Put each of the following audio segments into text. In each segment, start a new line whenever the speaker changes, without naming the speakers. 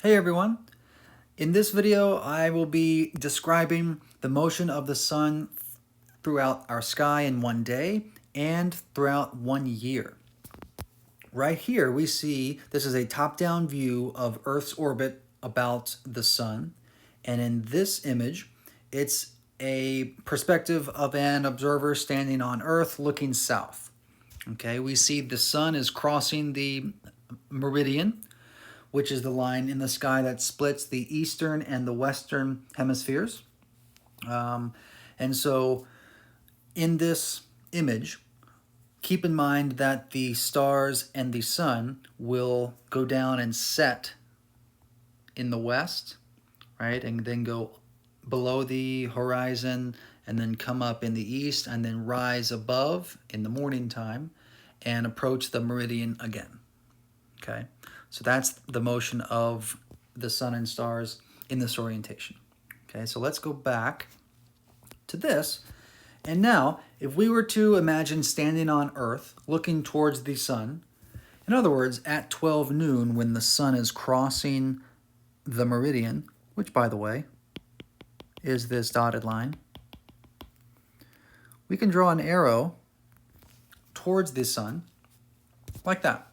Hey everyone! In this video, I will be describing the motion of the sun throughout our sky in one day and throughout 1 year. Right here, we see this is a top-down view of Earth's orbit about the sun. And in this image, it's a perspective of an observer standing on Earth looking south. Okay, we see the sun is crossing the meridian, which is the line in the sky that splits the eastern and the western hemispheres. And so in this image, keep in mind that the stars and the sun will go down and set in the west, right? And then go below the horizon and then come up in the east and then rise above in the morning time and approach the meridian again. Okay, so that's the motion of the sun and stars in this orientation. Okay, so let's go back to this. And now, if we were to imagine standing on Earth, looking towards the sun, in other words, at 12 noon when the sun is crossing the meridian, which, by the way, is this dotted line, we can draw an arrow towards the sun like that.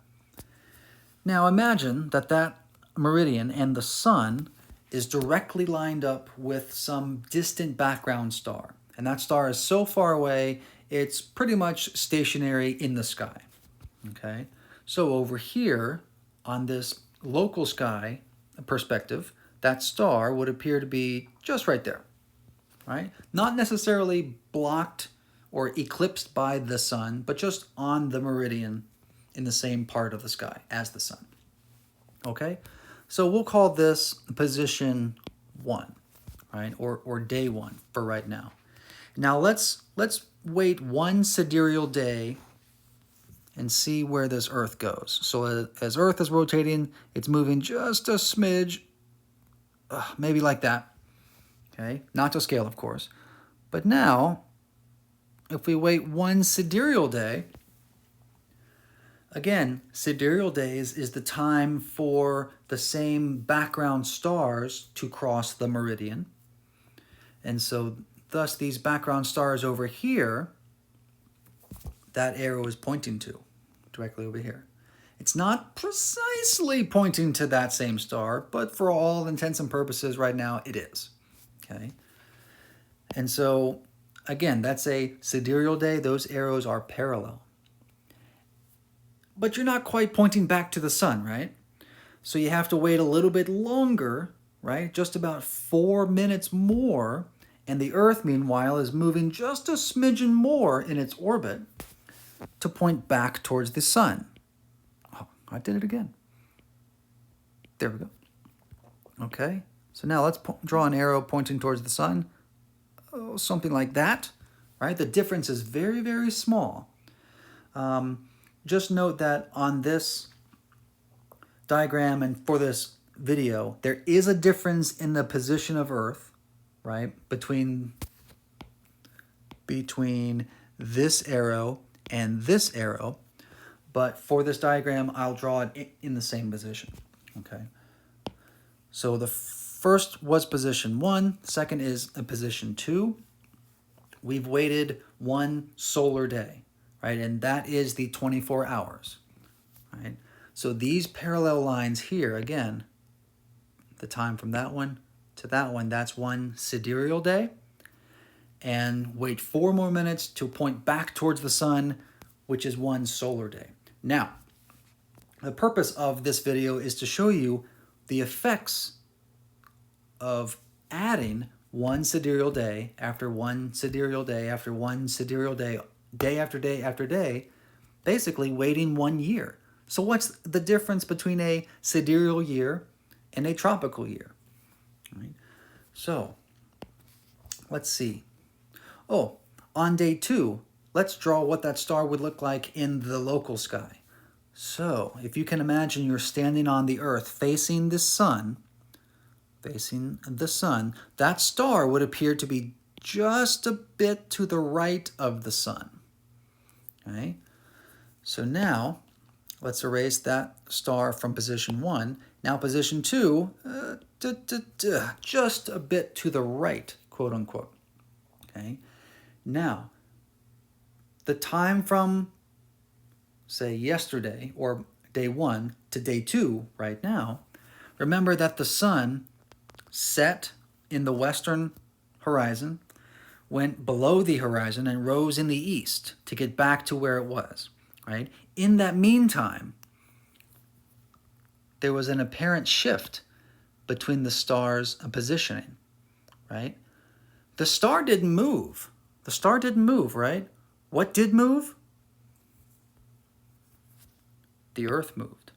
Now imagine that that meridian and the sun is directly lined up with some distant background star. And that star is so far away, it's pretty much stationary in the sky. Okay, so over here on this local sky perspective, that star would appear to be just right there, right? Not necessarily blocked or eclipsed by the sun, but just on the meridian in the same part of the sky as the sun. Okay, so we'll call this position 1, right, or day 1 for right now. Now let's wait 1 sidereal day and see where this Earth goes. So as Earth is rotating, it's moving just a smidge, maybe like that. Okay, not to scale, of course. But now, if we wait 1 sidereal day, again, sidereal days is the time for the same background stars to cross the meridian. And so thus these background stars over here, that arrow is pointing to, directly over here. It's not precisely pointing to that same star, but for all intents and purposes right now, it is. Okay. And so, again, that's a sidereal day. Those arrows are parallel. But you're not quite pointing back to the sun, right? So you have to wait a little bit longer, right? Just about 4 minutes more. And the Earth, meanwhile, is moving just a smidgen more in its orbit to point back towards the sun. Oh, I did it again. There we go. Okay, so now let's draw an arrow pointing towards the sun. Oh, something like that, right? The difference is very, very small. Just note that on this diagram and for this video, there is a difference in the position of Earth, right, between this arrow and this arrow. But for this diagram, I'll draw it in the same position. Okay. So the first was position 1, second is a position 2. We've waited 1 solar day, right? And that is the 24 hours, right? So these parallel lines here, again, the time from that one to that one, that's 1 sidereal day. And wait 4 more minutes to point back towards the sun, which is 1 solar day. Now, the purpose of this video is to show you the effects of adding 1 sidereal day after 1 sidereal day after 1 sidereal day, day after day after day, basically waiting 1 year. So what's the difference between a sidereal year and a tropical year? Right? So let's see. Oh, on day 2, let's draw what that star would look like in the local sky. So if you can imagine you're standing on the Earth facing the sun, that star would appear to be just a bit to the right of the sun. Okay? So now, let's erase that star from position 1 Now position 2, just a bit to the right, quote unquote. Okay. Now, the time from, say, yesterday or day 1 to day 2 right now, remember that the sun set in the western horizon, went below the horizon, and rose in the east to get back to where it was, right? In that meantime, there was an apparent shift between the stars' positioning, right? The star didn't move. The star didn't move, right? What did move? The Earth moved.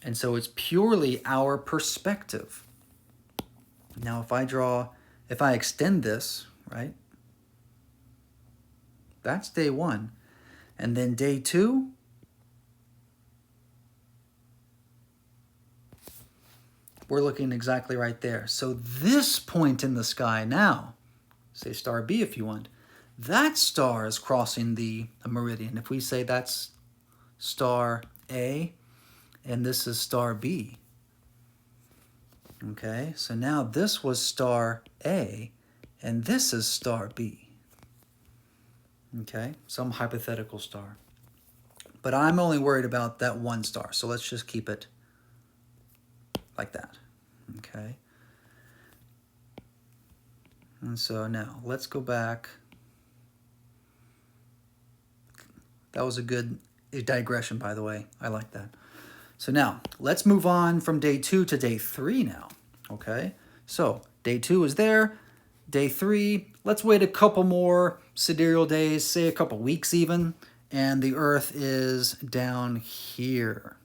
And so it's purely our perspective. Now, if I extend this, right? That's day 1. And then day 2, we're looking exactly right there. So this point in the sky now, say star B if you want, that star is crossing the meridian. If we say that's star A and this is star B. Okay, so now this was star A and this is star B. Okay, some hypothetical star. But I'm only worried about that one star, so let's just keep it like that. Okay. And so now let's go back. That was a good digression, by the way. I like that. So now let's move on from day 2 to day 3 now. Okay. So day 2 is there. Day 3, let's wait a couple more sidereal days, say a couple weeks even, and the Earth is down here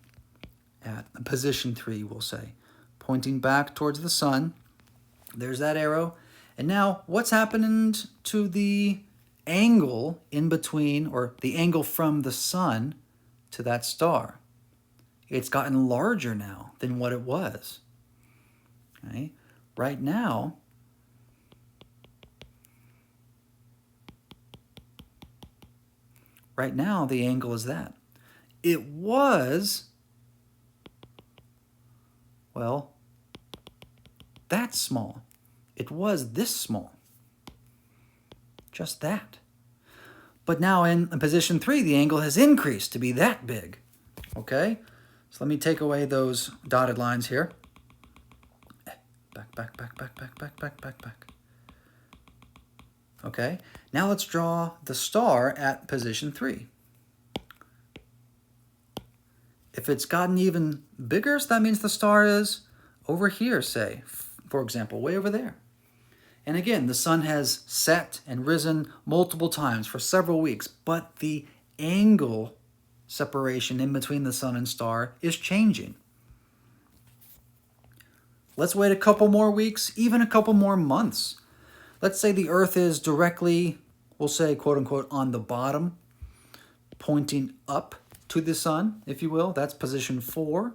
at position 3, we'll say, pointing back towards the sun. There's that arrow. And now what's happened to the angle in between, or the angle from the sun to that star? It's gotten larger now than what it was. Okay? Right now, the angle is that. It was, well, that small. It was this small. Just that. But now in position 3, the angle has increased to be that big. Okay? So let me take away those dotted lines here. Back. Okay? Now let's draw the star at position 3. If it's gotten even bigger, so that means the star is over here, say, for example, way over there. And again, the sun has set and risen multiple times for several weeks, but the angle separation in between the sun and star is changing. Let's wait a couple more weeks, even a couple more months. Let's say the Earth is directly, we'll say, quote unquote, on the bottom, pointing up to the sun, if you will. That's position 4.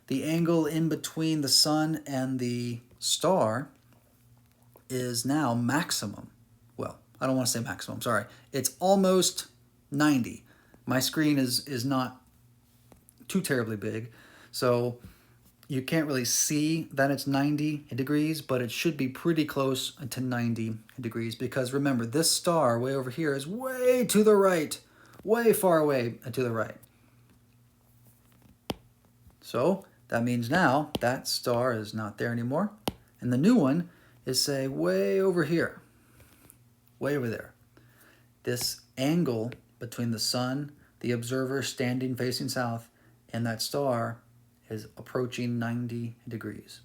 The angle in between the sun and the star is now maximum. Well, I don't want to say maximum, sorry. It's almost 90. My screen is not too terribly big, so you can't really see that it's 90 degrees, but it should be pretty close to 90 degrees because remember, this star way over here is way to the right, way far away to the right. So that means now that star is not there anymore, and the new one is, say, way over here, way over there. This angle between the sun, the observer standing facing south, and that star is approaching 90 degrees.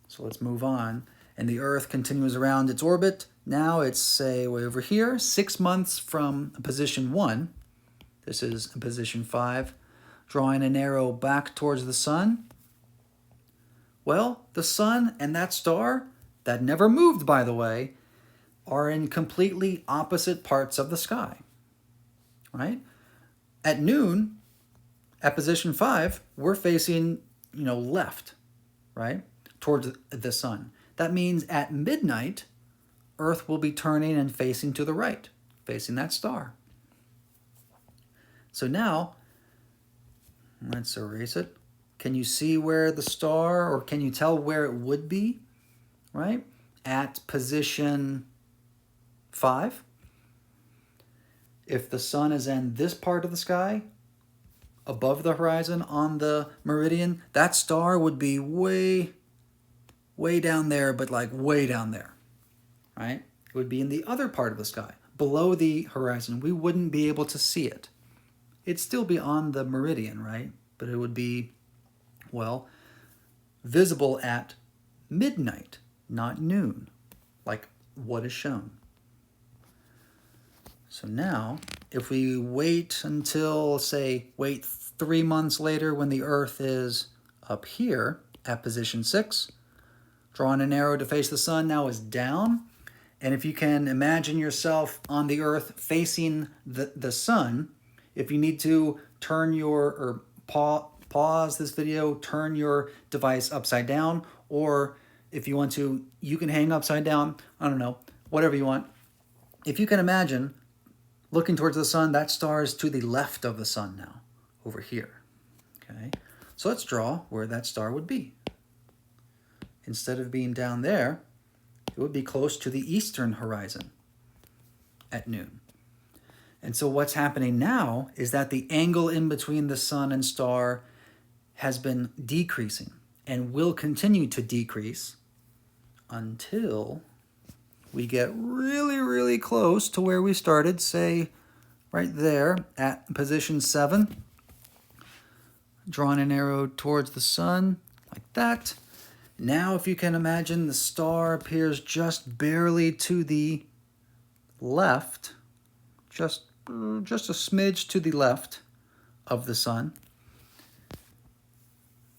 So let's move on. And the Earth continues around its orbit. Now it's, say, way over here, 6 months from position 1. This is position 5. Drawing an arrow back towards the sun. Well, the sun and that star, that never moved, by the way, are in completely opposite parts of the sky, right? At noon, at position 5, we're facing, left, right, towards the sun. That means at midnight, Earth will be turning and facing to the right, facing that star. So now, Let's erase it. Can you see where the star, or can you tell where it would be, right? At position 5. If the sun is in this part of the sky, above the horizon on the meridian, that star would be way down there, but like way down there, right? It would be in the other part of the sky, below the horizon. We wouldn't be able to see it. It'd still be on the meridian, right? But it would be, well, visible at midnight, not noon, like what is shown. So now, if we wait until, say, wait 3 months later when the Earth is up here at position 6, drawing an arrow to face the sun now is down. And if you can imagine yourself on the Earth facing the sun, if you need to turn or pause this video, turn your device upside down, or if you want to, you can hang upside down, I don't know, whatever you want. If you can imagine looking towards the sun, that star is to the left of the sun now, over here. Okay, so let's draw where that star would be. Instead of being down there, it would be close to the eastern horizon at noon. And so what's happening now is that the angle in between the sun and star has been decreasing and will continue to decrease until we get really close to where we started, say right there at position 7. Drawing an arrow towards the sun like that. Now if you can imagine, the star appears just barely to the left, just a smidge to the left of the sun.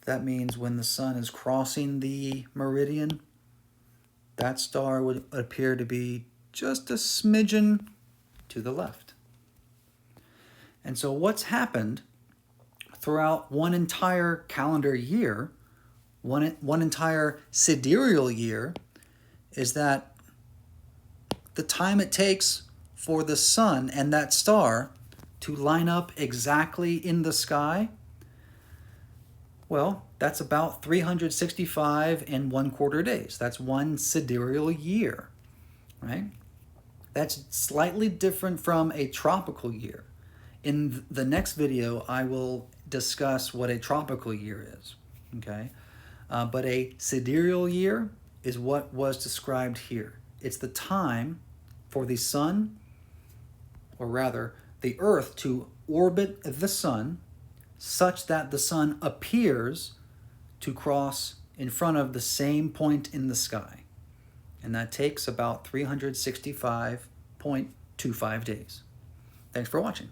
That means when the sun is crossing the meridian, that star would appear to be just a smidgen to the left. And so what's happened throughout one entire calendar year, one entire sidereal year, is that the time it takes for the sun and that star to line up exactly in the sky, well, that's about 365 and 1/4 days. That's one sidereal year, right? That's slightly different from a tropical year. In the next video, I will discuss what a tropical year is, okay? But a sidereal year is what was described here. It's the time for the sun, or rather, the Earth to orbit the sun such that the sun appears to cross in front of the same point in the sky. And that takes about 365.25 days. Thanks for watching.